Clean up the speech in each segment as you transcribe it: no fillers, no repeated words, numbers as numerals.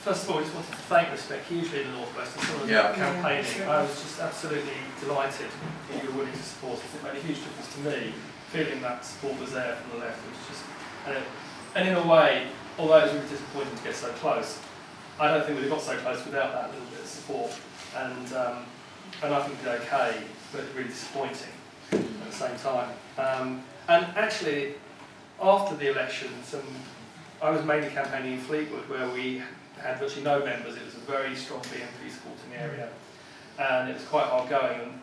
first of all, I just wanted to thank Respect hugely in the North West and some of the campaigning. I was just absolutely delighted that you were willing to support us. It made a huge difference to me, feeling that support was there from the left. It was just, and in a way, although it was really disappointing to get so close, I don't think we'd have got so close without that little bit of support. And I think we did okay, but really disappointing at the same time. And actually, after the election, I was mainly campaigning in Fleetwood, where we had virtually no members. It was a very strong BNP supporting area, and it was quite hard going. And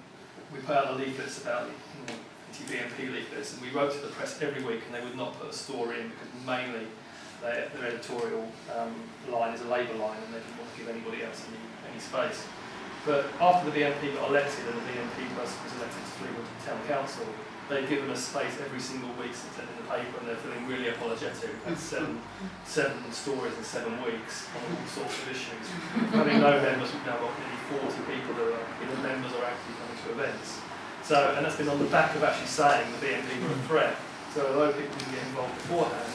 we put out the leaflets about anti-BNP leaflets, and we wrote to the press every week, and they would not put a story in because mainly their editorial line is a Labour line, and they didn't want to give anybody else any space. But after the BNP got elected and the BNP person was elected to Fleetwood Town Council, they've given us space every single week since then in the paper, and they're feeling really apologetic. We've had seven stories in 7 weeks on all sorts of issues. Having no members, we've now got nearly 40 people who are either members or actually coming to events. So, and that's been on the back of actually saying the BNP were a threat. So although people didn't get involved beforehand,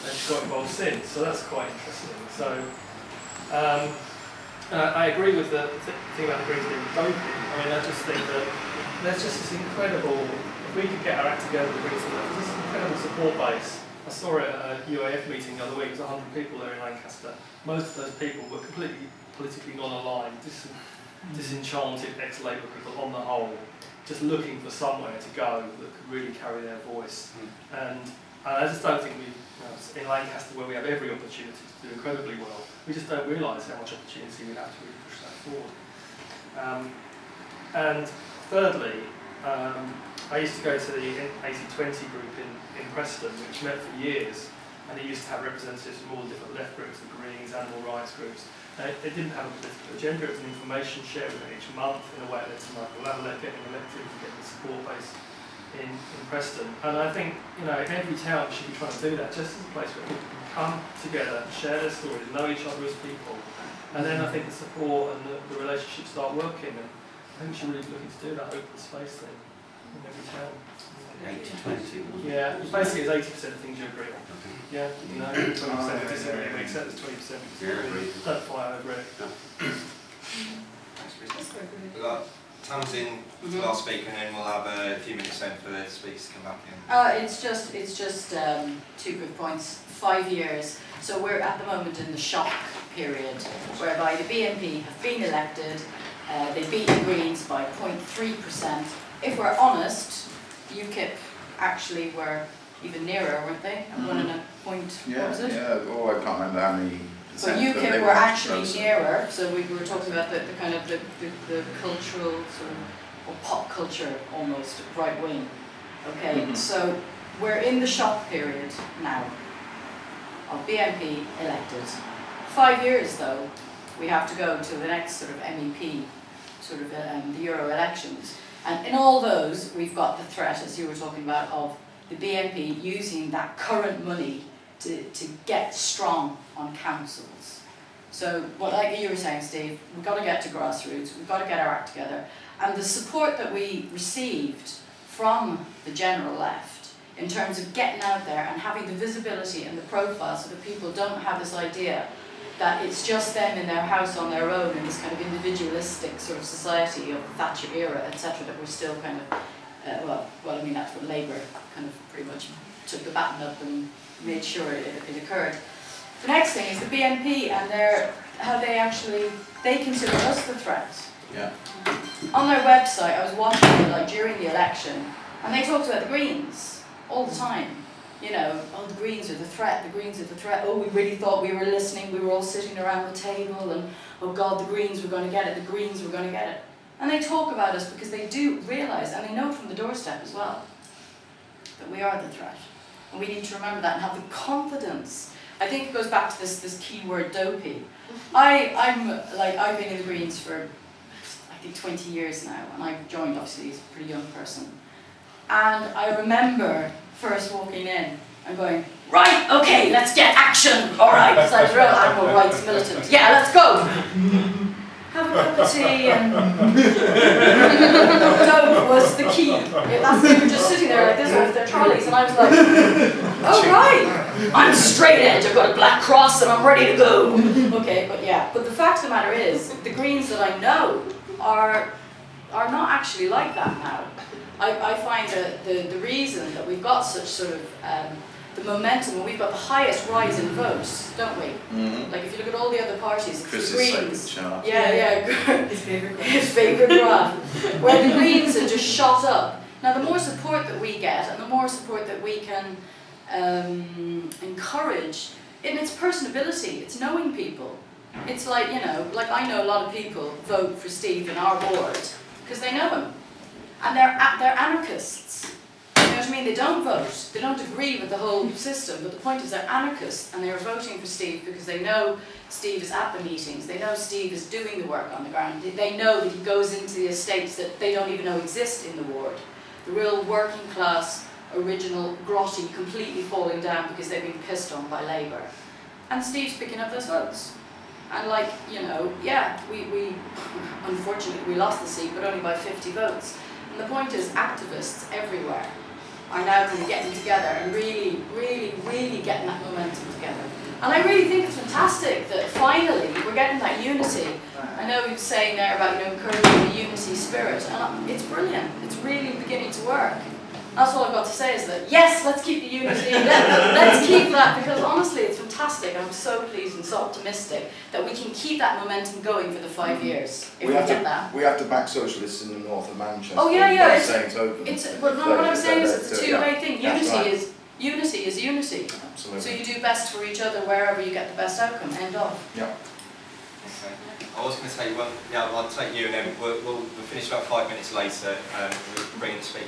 they've got involved since. So that's quite interesting. So I agree with the thing about the Greens being doping. I mean, I just think that there's just this incredible. We could get our act together with this incredible support base. I saw it at a UAF meeting the other week. There was 100 people there in Lancaster. Most of those people were completely politically non-aligned, disenchanted ex-Labour people on the whole, just looking for somewhere to go that could really carry their voice. And I just don't think in Lancaster, where we have every opportunity to do incredibly well, we just don't realise how much opportunity we have to really push that forward. And thirdly, I used to go to the 80-20 group in Preston, which met for years, and it used to have representatives from all the different left groups, the Greens, animal rights groups. It didn't have a political agenda, it was an information share each month. In a way, it led to Michael Lavalette getting elected and getting the support base in Preston. And I think, in every town we should be trying to do that, just as a place where people can come together, share their stories, know each other as people. And then I think the support and the relationships start working. And I think we should really be looking to do that open space thing in every town. 80-20. Yeah, basically it's 80% of things you agree on. Yeah, 20% we disagree, we accept it's 20% we disagree. Don't fight over it. Thanks, Bruce. We've got Tamsin, the last speaker, and then we'll have a few minutes then for the speakers to come back in. It's just 2 good points. 5 years. So we're at the moment in the shock period, whereby the BNP have been elected. They beat the Greens by 0.3%. If we're honest, UKIP actually were even nearer, weren't they? At 1.5 point, what was it? Yeah, oh, I can't remember how many So percent. UKIP were actually nearer, so we were talking about the kind of the cultural sort of, or pop culture almost, right wing. Okay, so we're in the shock period now of BNP elected. 5 years though, we have to go to the next sort of MEP, sort of the Euro elections. And in all those, we've got the threat, as you were talking about, of the BNP using that current money to get strong on councils. So, like you were saying, Steve, we've got to get to grassroots, we've got to get our act together. And the support that we received from the general left, in terms of getting out there and having the visibility and the profile so that people don't have this idea that it's just them in their house on their own in this kind of individualistic sort of society of the Thatcher era, etc., that we're still kind of, well, I mean, that's what Labour kind of pretty much took the baton up and made sure it occurred. The next thing is the BNP and how they consider us the threat. Yeah. On their website, I was watching it like during the election, and they talked about the Greens all the time. Oh, the Greens are the threat, the Greens are the threat. Oh, we really thought we were listening, we were all sitting around the table, and oh God, the Greens were going to get it, the Greens were going to get it. And they talk about us because they do realise, and they know from the doorstep as well, that we are the threat. And we need to remember that and have the confidence. I think it goes back to this key word, dopey. I've been in the Greens for, I think, 20 years now, and I joined, obviously, as a pretty young person. And I remember first walking in and going, right, okay, let's get action, all right, because I was a real animal rights militant. Yeah, let's go. Have a cup of tea and dope was the key. They were just sitting there like this with their trolleys, and I was like, oh right, I'm straight edge, I've got a black cross and I'm ready to go. Okay, Yeah, but the fact of the matter is, the Greens that I know are not actually like that now. I find that the reason that we've got such sort of the momentum, we've got the highest rise in votes, don't we? Mm-hmm. Like if you look at all the other parties, it's Chris's the sacred Greens. chart. Yeah. His favourite His favourite graph. Where the Greens are just shot up. Now the more support that we get and the more support that we can encourage, in its personability, it's knowing people. It's like, you know, like I know a lot of people vote for Steve in our board because they know him. And they're anarchists. You know what I mean? They don't vote. They don't agree with the whole system, but the point is they're anarchists and they're voting for Steve because they know Steve is at the meetings. They know Steve is doing the work on the ground. They know that he goes into the estates that they don't even know exist in the ward. The real working class, original, grotty, completely falling down because they've been pissed on by Labour. And Steve's picking up those votes. And like, you know, yeah, we unfortunately we lost the seat, but only by 50 votes. And the point is, activists everywhere are now kind of getting together and really, really, really getting that momentum together. And I really think it's fantastic that finally we're getting that unity. I know he was saying there about, you know, encouraging the unity spirit, and it's brilliant. It's really beginning to work. That's all I've got to say is that, yes, let's keep the unity, let's keep that, because honestly it's fantastic. I'm so pleased and so optimistic that we can keep that momentum going for the 5 years, if we get that. We have to back socialists in the north of Manchester. Oh yeah, yeah, but no, what I'm saying is it's a two-way thing. Right. Unity is unity. Absolutely. So you do best for each other wherever you get the best outcome, end of. Yep. Okay. I was going to take one, yeah, I'll take you and then we'll finish about 5 minutes later, we'll bring in the speaker.